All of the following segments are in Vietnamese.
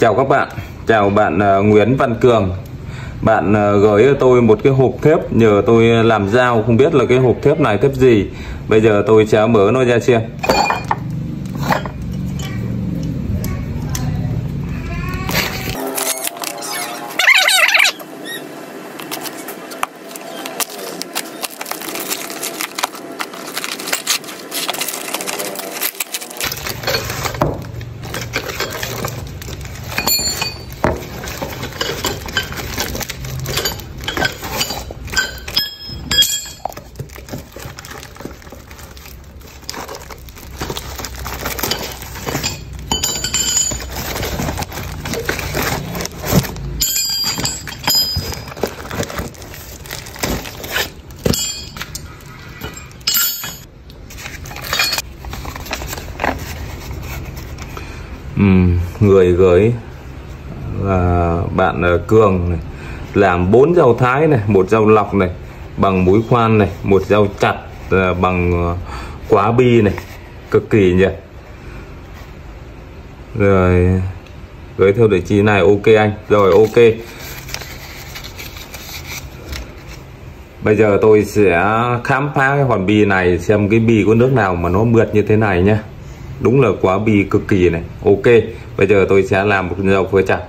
Chào các bạn, chào bạn Nguyễn Văn Cường. Bạn gửi cho tôi một cái hộp thép nhờ tôi làm dao, không biết là cái hộp thép này thép gì. Bây giờ tôi sẽ mở nó ra xem. Người gửi là bạn Cường này, làm 4 dao thái này, 1 dao lọc này bằng mũi khoan này, 1 dao chặt bằng quá bi này, cực kỳ nhỉ. Rồi gửi theo địa chỉ này. Ok anh. Rồi ok. Bây giờ tôi sẽ khám phá cái hòn bi này xem cái bi có nước nào mà nó mượt như thế này nhá. Đúng là quá bi cực kỳ này. Ok, bây giờ tôi sẽ làm một dao phơi chặt.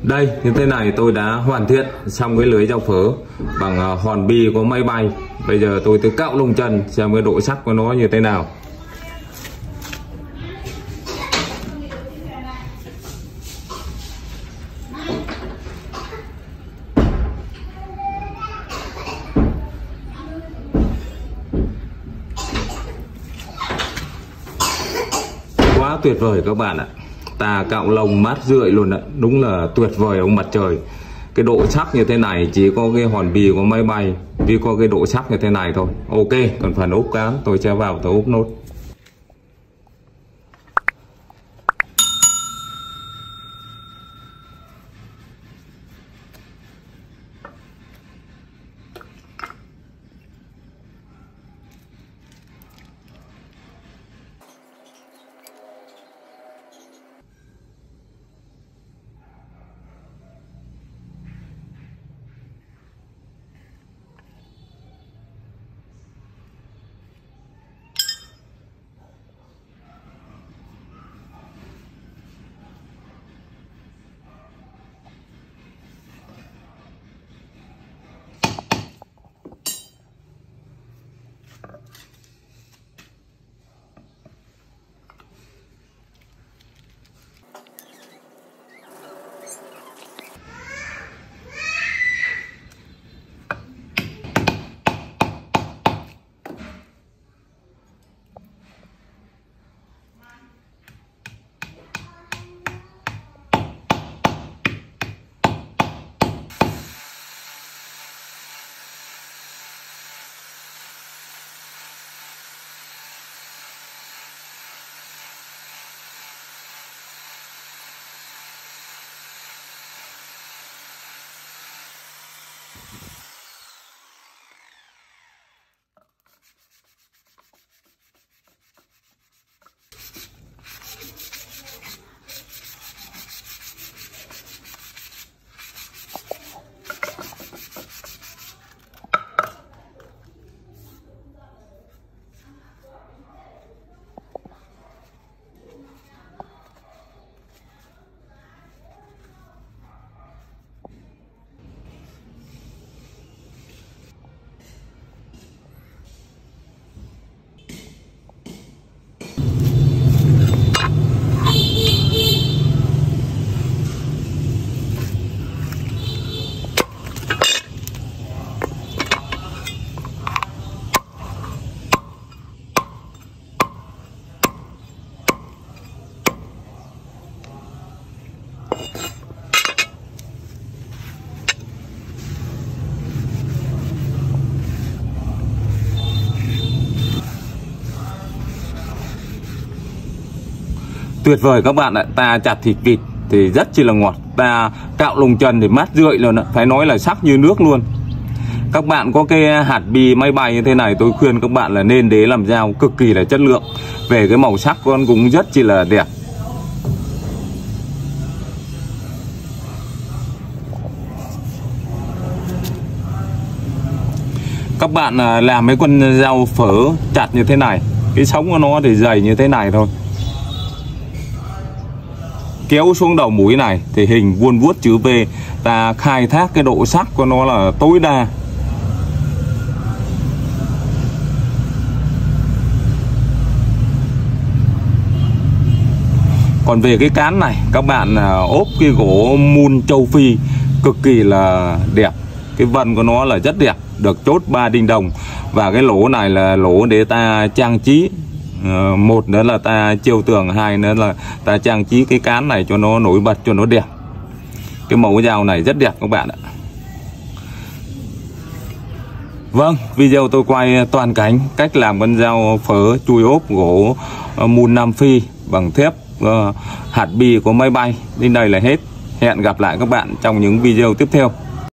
Đây, như thế này tôi đã hoàn thiện xong cái lưới dao phớ bằng hòn bi có máy bay. Bây giờ tôi cạo lông chân xem cái độ sắc của nó như thế nào. Quá tuyệt vời các bạn ạ. Ta cạo lông mát rượi luôn ạ. Đúng là tuyệt vời ông mặt trời. Cái độ sắc như thế này chỉ có cái hòn bì có máy bay vì có cái độ sắc như thế này thôi. Ok, còn phần ốp cán tôi sẽ vào tôi ốp nốt. Tuyệt vời các bạn ạ. Ta chặt thịt vịt thì rất chi là ngọt. Ta cạo lông chân thì mát rượi luôn ạ. Phải nói là sắc như nước luôn. Các bạn có cái hạt bi máy bay như thế này, tôi khuyên các bạn là nên để làm dao cực kỳ là chất lượng. Về cái màu sắc con cũng rất chi là đẹp. Các bạn làm mấy con dao phở chặt như thế này, cái sống của nó thì dày như thế này thôi. Kéo xuống đầu mũi này thì hình vuông vuốt chữ V. Ta khai thác cái độ sắc của nó là tối đa. Còn về cái cán này, các bạn ốp cái gỗ mun châu Phi cực kỳ là đẹp. Cái vân của nó là rất đẹp, được chốt 3 đinh đồng. Và cái lỗ này là lỗ để ta trang trí. Một nữa là ta chiêu tường, hai nữa là ta trang trí cái cán này cho nó nổi bật, cho nó đẹp. Cái mẫu dao này rất đẹp các bạn ạ. Vâng, video tôi quay toàn cảnh cách làm con dao phớ chui ốp gỗ mun Nam Phi bằng thép hạt bi của máy bay. Đến đây là hết. Hẹn gặp lại các bạn trong những video tiếp theo.